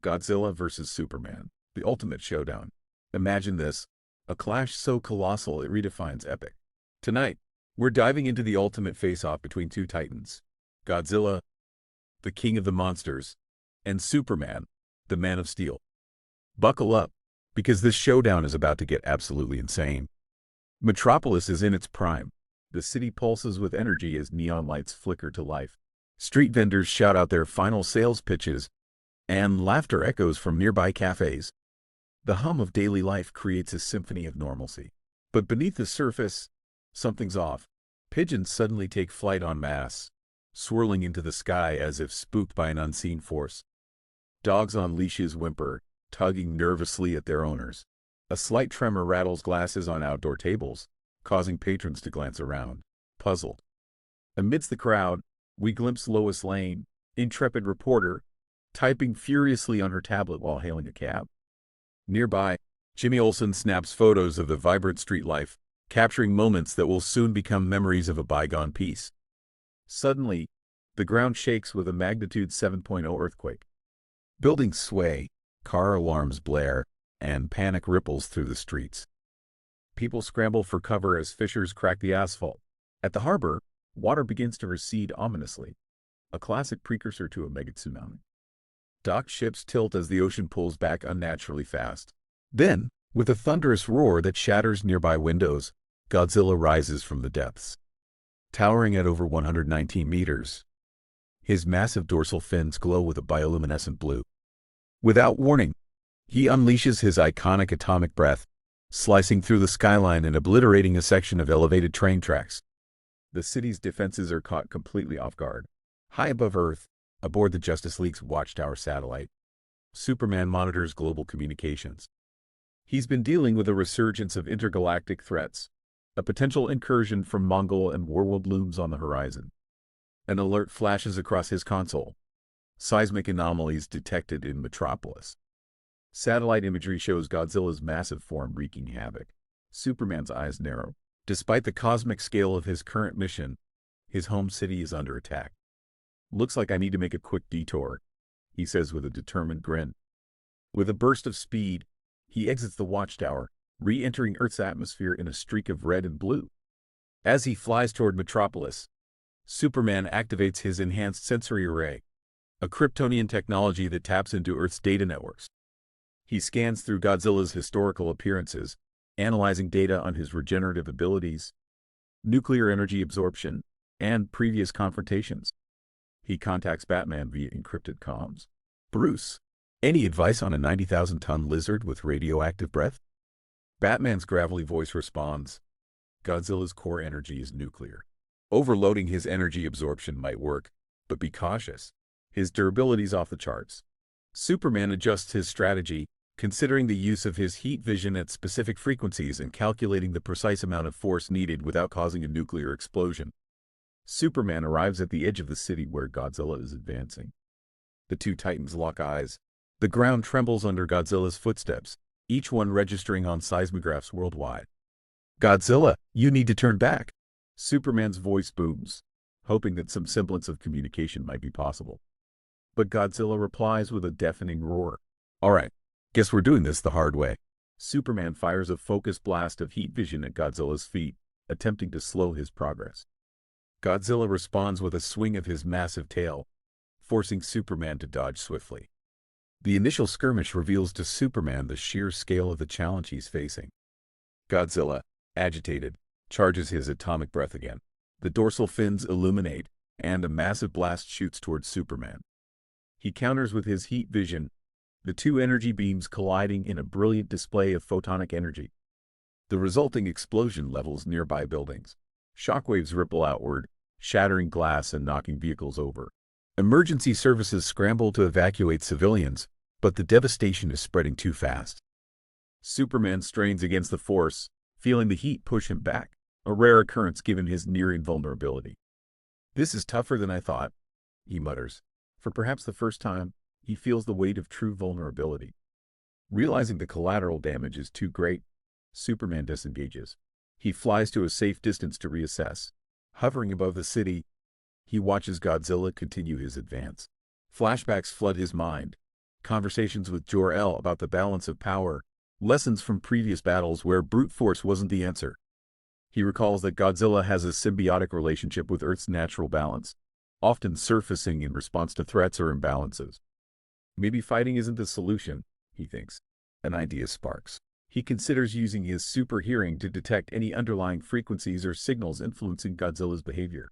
Godzilla vs. Superman, the ultimate showdown. Imagine this, a clash so colossal it redefines epic. Tonight, we're diving into the ultimate face-off between two titans. Godzilla, the king of the monsters, and Superman, the man of steel. Buckle up, because this showdown is about to get absolutely insane. Metropolis is in its prime. The city pulses with energy as neon lights flicker to life. Street vendors shout out their final sales pitches, and laughter echoes from nearby cafes. The hum of daily life creates a symphony of normalcy. But beneath the surface, something's off. Pigeons suddenly take flight en masse, swirling into the sky as if spooked by an unseen force. Dogs on leashes whimper, tugging nervously at their owners. A slight tremor rattles glasses on outdoor tables, causing patrons to glance around, puzzled. Amidst the crowd, we glimpse Lois Lane, intrepid reporter, typing furiously on her tablet while hailing a cab. Nearby, Jimmy Olsen snaps photos of the vibrant street life, capturing moments that will soon become memories of a bygone piece. Suddenly, the ground shakes with a magnitude 7.0 earthquake. Buildings sway, car alarms blare, and panic ripples through the streets. People scramble for cover as fissures crack the asphalt. At the harbor, water begins to recede ominously, a classic precursor to a mega tsunami. Docked ships tilt as the ocean pulls back unnaturally fast. Then, with a thunderous roar that shatters nearby windows, Godzilla rises from the depths. Towering at over 119 meters, his massive dorsal fins glow with a bioluminescent blue. Without warning, he unleashes his iconic atomic breath, slicing through the skyline and obliterating a section of elevated train tracks. The city's defenses are caught completely off guard. High above Earth, aboard the Justice League's Watchtower satellite, Superman monitors global communications. He's been dealing with a resurgence of intergalactic threats. A potential incursion from Mongol and Warworld looms on the horizon. An alert flashes across his console. Seismic anomalies detected in Metropolis. Satellite imagery shows Godzilla's massive form wreaking havoc. Superman's eyes narrow. Despite the cosmic scale of his current mission, his home city is under attack. "Looks like I need to make a quick detour," he says with a determined grin. With a burst of speed, he exits the watchtower, re-entering Earth's atmosphere in a streak of red and blue. As he flies toward Metropolis, Superman activates his enhanced sensory array, a Kryptonian technology that taps into Earth's data networks. He scans through Godzilla's historical appearances, analyzing data on his regenerative abilities, nuclear energy absorption, and previous confrontations. He contacts Batman via encrypted comms. "Bruce, any advice on a 90,000-ton lizard with radioactive breath?" Batman's gravelly voice responds, "Godzilla's core energy is nuclear. Overloading his energy absorption might work, but be cautious. His durability's off the charts." Superman adjusts his strategy, considering the use of his heat vision at specific frequencies and calculating the precise amount of force needed without causing a nuclear explosion. Superman arrives at the edge of the city where Godzilla is advancing. The two titans lock eyes. The ground trembles under Godzilla's footsteps, each one registering on seismographs worldwide. "Godzilla, you need to turn back." Superman's voice booms, hoping that some semblance of communication might be possible. But Godzilla replies with a deafening roar. "All right, guess we're doing this the hard way." Superman fires a focused blast of heat vision at Godzilla's feet, attempting to slow his progress. Godzilla responds with a swing of his massive tail, forcing Superman to dodge swiftly. The initial skirmish reveals to Superman the sheer scale of the challenge he's facing. Godzilla, agitated, charges his atomic breath again. The dorsal fins illuminate, and a massive blast shoots towards Superman. He counters with his heat vision, the two energy beams colliding in a brilliant display of photonic energy. The resulting explosion levels nearby buildings. Shockwaves ripple outward, shattering glass and knocking vehicles over. Emergency services scramble to evacuate civilians, but the devastation is spreading too fast. Superman strains against the force, feeling the heat push him back, a rare occurrence given his near invulnerability. "This is tougher than I thought," he mutters. For perhaps the first time, he feels the weight of true vulnerability. Realizing the collateral damage is too great, Superman disengages. He flies to a safe distance to reassess. Hovering above the city, he watches Godzilla continue his advance. Flashbacks flood his mind, conversations with Jor-El about the balance of power, lessons from previous battles where brute force wasn't the answer. He recalls that Godzilla has a symbiotic relationship with Earth's natural balance, often surfacing in response to threats or imbalances. Maybe fighting isn't the solution, he thinks. An idea sparks. He considers using his super hearing to detect any underlying frequencies or signals influencing Godzilla's behavior.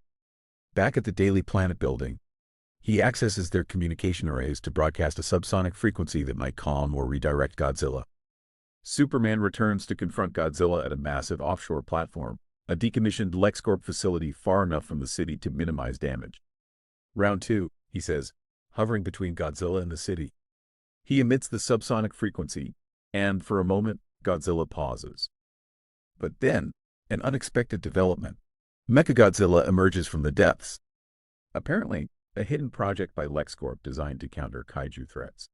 Back at the Daily Planet building, he accesses their communication arrays to broadcast a subsonic frequency that might calm or redirect Godzilla. Superman returns to confront Godzilla at a massive offshore platform, a decommissioned LexCorp facility far enough from the city to minimize damage. Round 2, he says, hovering between Godzilla and the city. He emits the subsonic frequency, and for a moment, Godzilla pauses. But then, an unexpected development. Mechagodzilla emerges from the depths. Apparently, a hidden project by LexCorp designed to counter kaiju threats.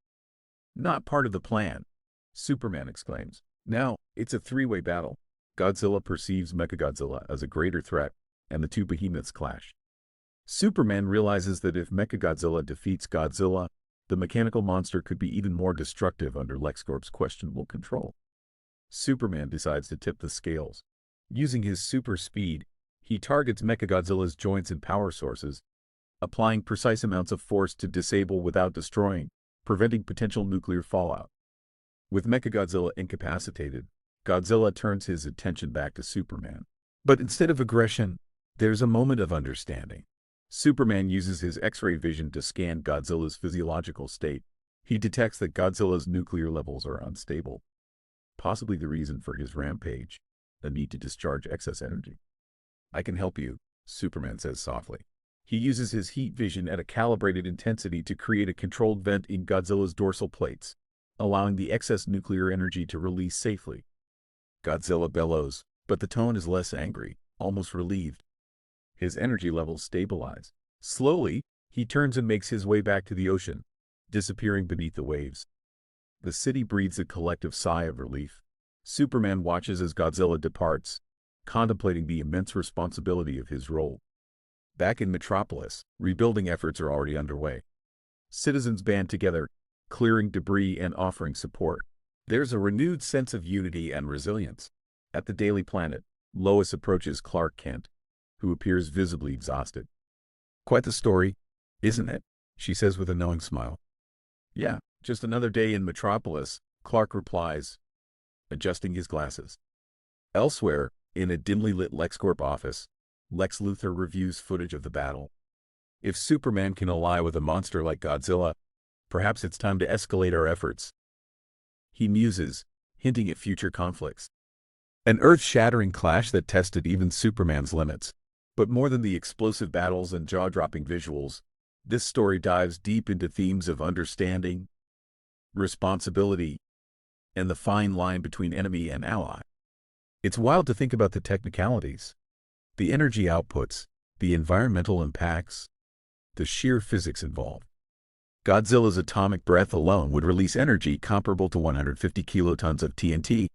Not part of the plan, Superman exclaims. Now, it's a three-way battle. Godzilla perceives Mechagodzilla as a greater threat, and the two behemoths clash. Superman realizes that if Mechagodzilla defeats Godzilla, the mechanical monster could be even more destructive under LexCorp's questionable control. Superman decides to tip the scales. Using his super speed, he targets Mechagodzilla's joints and power sources, applying precise amounts of force to disable without destroying, preventing potential nuclear fallout. With Mechagodzilla incapacitated, Godzilla turns his attention back to Superman. But instead of aggression, there's a moment of understanding. Superman uses his X-ray vision to scan Godzilla's physiological state. He detects that Godzilla's nuclear levels are unstable, possibly the reason for his rampage, the need to discharge excess energy. I can help you, Superman says softly. He uses his heat vision at a calibrated intensity to create a controlled vent in Godzilla's dorsal plates, allowing the excess nuclear energy to release safely. Godzilla bellows, but the tone is less angry, almost relieved. His energy levels stabilize. Slowly, he turns and makes his way back to the ocean, disappearing beneath the waves. The city breathes a collective sigh of relief. Superman watches as Godzilla departs, contemplating the immense responsibility of his role. Back in Metropolis, rebuilding efforts are already underway. Citizens band together, clearing debris and offering support. There's a renewed sense of unity and resilience. At the Daily Planet, Lois approaches Clark Kent, who appears visibly exhausted. Quite the story, isn't it? She says with a knowing smile. Yeah, just another day in Metropolis, Clark replies, adjusting his glasses. Elsewhere, in a dimly lit LexCorp office, Lex Luthor reviews footage of the battle. If Superman can ally with a monster like Godzilla, perhaps it's time to escalate our efforts. He muses, hinting at future conflicts. An earth-shattering clash that tested even Superman's limits. But more than the explosive battles and jaw-dropping visuals, this story dives deep into themes of understanding, responsibility, and the fine line between enemy and ally. It's wild to think about the technicalities, the energy outputs, the environmental impacts, the sheer physics involved. Godzilla's atomic breath alone would release energy comparable to 150 kilotons of TNT,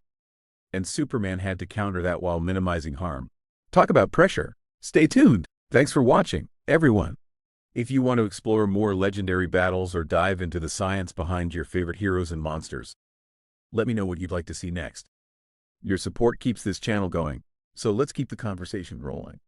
and Superman had to counter that while minimizing harm. Talk about pressure. Stay tuned. Thanks for watching, everyone. If you want to explore more legendary battles or dive into the science behind your favorite heroes and monsters, let me know what you'd like to see next. Your support keeps this channel going, so let's keep the conversation rolling.